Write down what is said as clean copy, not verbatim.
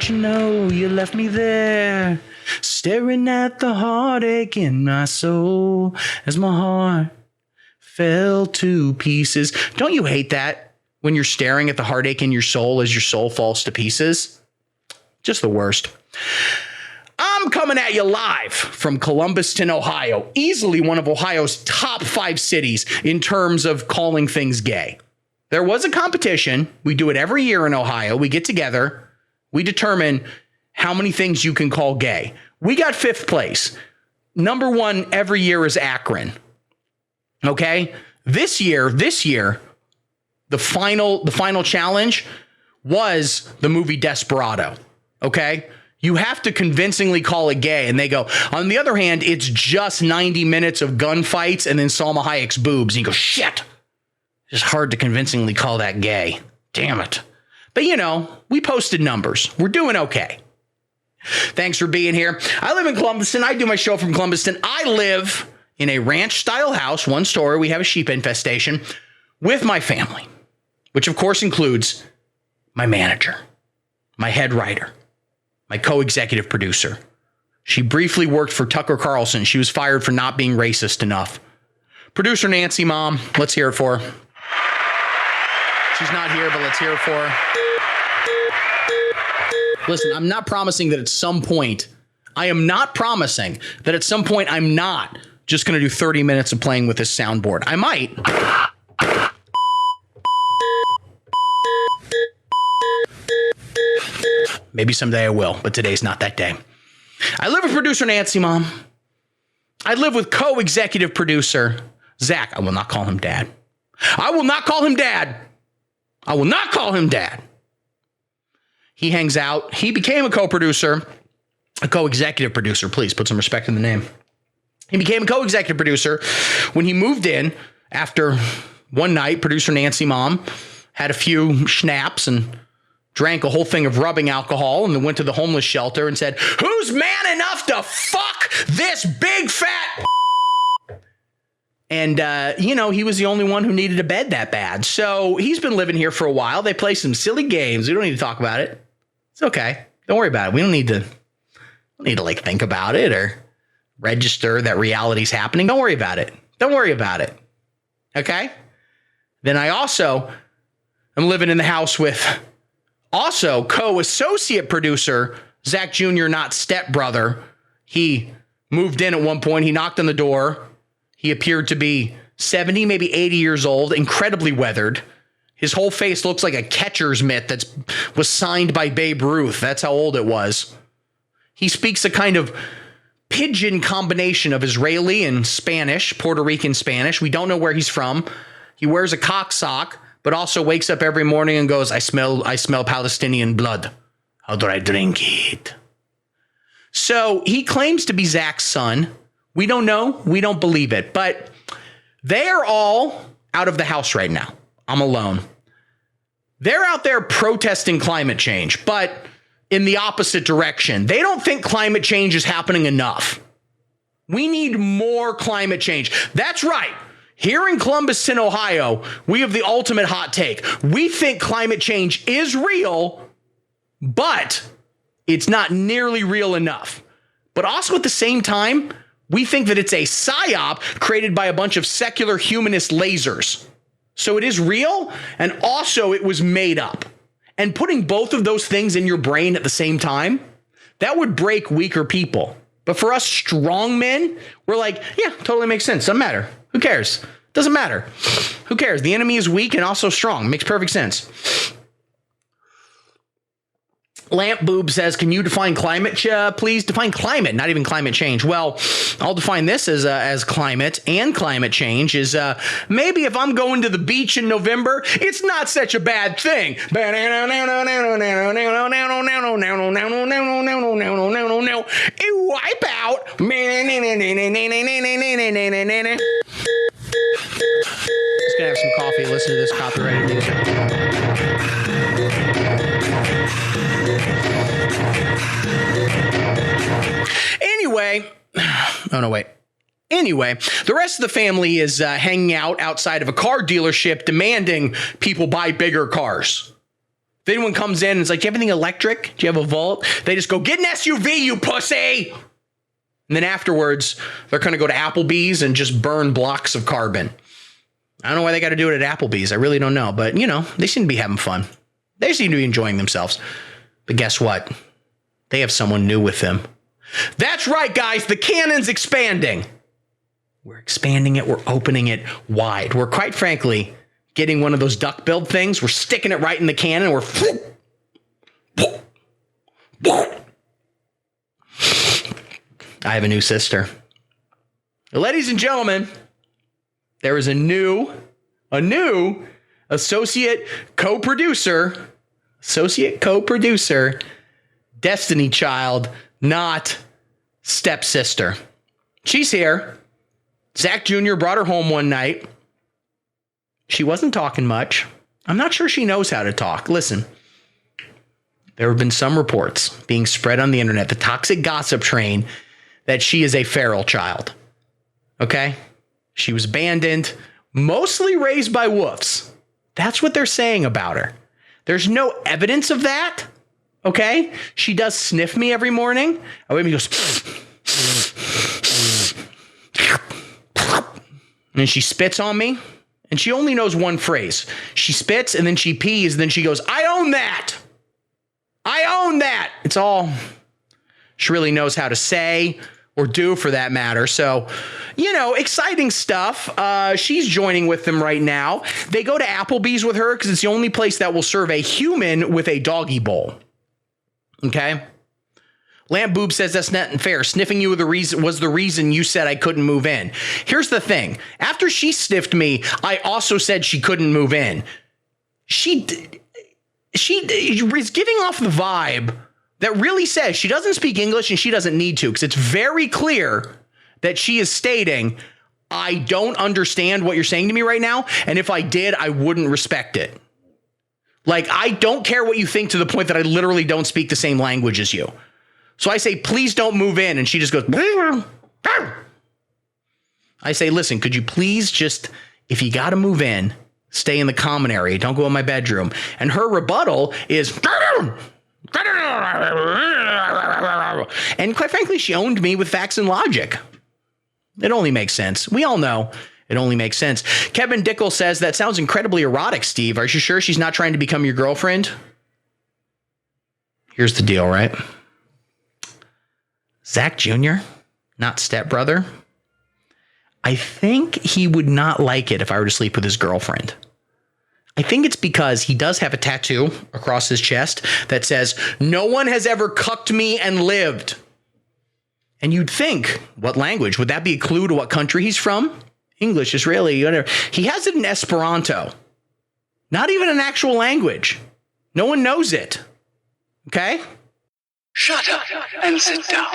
But you know, you left me there, staring at the heartache in my soul as my heart fell to pieces. Don't you hate that when you're staring at the heartache in your soul as your soul falls to pieces? Just the worst. I'm coming at you live from Columbuston, Ohio, easily one of Ohio's top 5 cities in terms of calling things gay. There was a competition. We do it every year in Ohio. We get together. We determine how many things you can call gay. We got 5th place. Number 1 every year is Akron. Okay? This year, the final challenge was the movie Desperado. Okay? You have to convincingly call it gay. And they go, on the other hand, it's just 90 minutes of gunfights and then Salma Hayek's boobs. And you go, shit. It's hard to convincingly call that gay. Damn it. But, you know, we posted numbers. We're doing okay. Thanks for being here. I live in Columbuston. I do my show from Columbuston. I live in a ranch-style house, 1 story. We have a sheep infestation with my family, which, of course, includes my manager, my head writer, my co-executive producer. She briefly worked for Tucker Carlson. She was fired for not being racist enough. Producer Nancy, Mom, let's hear it for her. She's not here, but let's hear it for her. Listen, I'm not promising that at some point, I'm not just going to do 30 minutes of playing with this soundboard. I might. Maybe someday I will, but today's not that day. I live with producer Nancy, Mom. I live with co-executive producer Zach. I will not call him Dad. I will not call him Dad. I will not call him Dad. He hangs out. He became a co-producer, a co-executive producer. Please put some respect in the name. He became a co-executive producer when he moved in after one night. Producer Nancy, Mom, had a few schnapps and drank a whole thing of rubbing alcohol and then went to the homeless shelter and said, who's man enough to fuck this big fat? And, he was the only one who needed a bed that bad. So he's been living here for a while. They play some silly games. We don't need to talk about it. It's okay. Don't worry about it. We don't need to think about it or register that reality's happening. Don't worry about it. Okay. Then I also am living in the house with also co-associate producer Zach Jr., not stepbrother. He moved in at one point. He knocked on the door. He appeared to be 70, maybe 80 years old, incredibly weathered. His whole face looks like a catcher's mitt that was signed by Babe Ruth. That's how old it was. He speaks a kind of pidgin combination of Israeli and Spanish, Puerto Rican Spanish. We don't know where he's from. He wears a cock sock, but also wakes up every morning and goes, I smell Palestinian blood. How do I drink it? So he claims to be Zach's son. We don't know. We don't believe it. But they are all out of the house right now. I'm alone. They're out there protesting climate change, but in the opposite direction. They don't think climate change is happening enough. We need more climate change. That's right. Here in Columbuston, Ohio, we have the ultimate hot take. We think climate change is real, but it's not nearly real enough. But also at the same time, we think that it's a psyop created by a bunch of secular humanist lasers. So it is real, and also it was made up. And putting both of those things in your brain at the same time, that would break weaker people. But for us strong men, we're like, yeah, totally makes sense. Doesn't matter. Who cares? Doesn't matter. Who cares? The enemy is weak and also strong. Makes perfect sense. Lamp Boob says, can you define climate? Please define climate, not even climate change. Well, I'll define this as climate, and climate change is maybe if I'm going to the beach in November, it's not such a bad thing. Wipe out. Just gonna have some coffee and listen to this copyrighted music. Anyway, the rest of the family is hanging out outside of a car dealership demanding people buy bigger cars. If anyone comes in and is like, do you have anything electric? Do you have a Volt? They just go, get an SUV, you pussy. And then afterwards, they're going to go to Applebee's and just burn blocks of carbon. I don't know why they got to do it at Applebee's. I really don't know. But, they seem to be having fun. They seem to be enjoying themselves. But guess what? They have someone new with them. That's right, guys. The cannon's expanding. We're expanding it. We're opening it wide. We're quite frankly getting one of those duck-billed things. We're sticking it right in the cannon. We're... I have a new sister. Ladies and gentlemen, there is a new associate co-producer, Destiny Child, not stepsister. She's here. Zach Jr. brought her home one night. She wasn't talking much. I'm not sure she knows how to talk. Listen, there have been some reports being spread on the internet, the toxic gossip train, that she is a feral child. Okay? She was abandoned, mostly raised by wolves. That's what they're saying about her. There's no evidence of that. Okay? She does sniff me every morning. And he goes... and she spits on me. And she only knows one phrase. She spits and then she pees. And then she goes, I own that. I own that. It's all she really knows how to say or do, for that matter. So, exciting stuff. She's joining with them right now. They go to Applebee's with her because it's the only place that will serve a human with a doggy bowl. Okay? Lamp Boob says that's not fair. Sniffing you was the reason you said I couldn't move in. Here's the thing. After she sniffed me, I also said she couldn't move in. She is giving off the vibe that really says she doesn't speak English and she doesn't need to, because it's very clear that she is stating, I don't understand what you're saying to me right now, and if I did, I wouldn't respect it. Like, I don't care what you think, to the point that I literally don't speak the same language as you. So I say, please don't move in. And she just goes, I say, listen, could you please just, if you got to move in, stay in the common area. Don't go in my bedroom. And her rebuttal is, and quite frankly, she owned me with facts and logic. It only makes sense. We all know it only makes sense. Kevin Dickel says, that sounds incredibly erotic, Steve. Are you sure she's not trying to become your girlfriend? Here's the deal, right? Zach Jr., not stepbrother. I think he would not like it if I were to sleep with his girlfriend. I think it's because he does have a tattoo across his chest that says, no one has ever cucked me and lived. And you'd think, what language? Would that be a clue to what country he's from? English, Israeli, whatever. He has it in Esperanto. Not even an actual language. No one knows it. Okay? Shut up and sit down.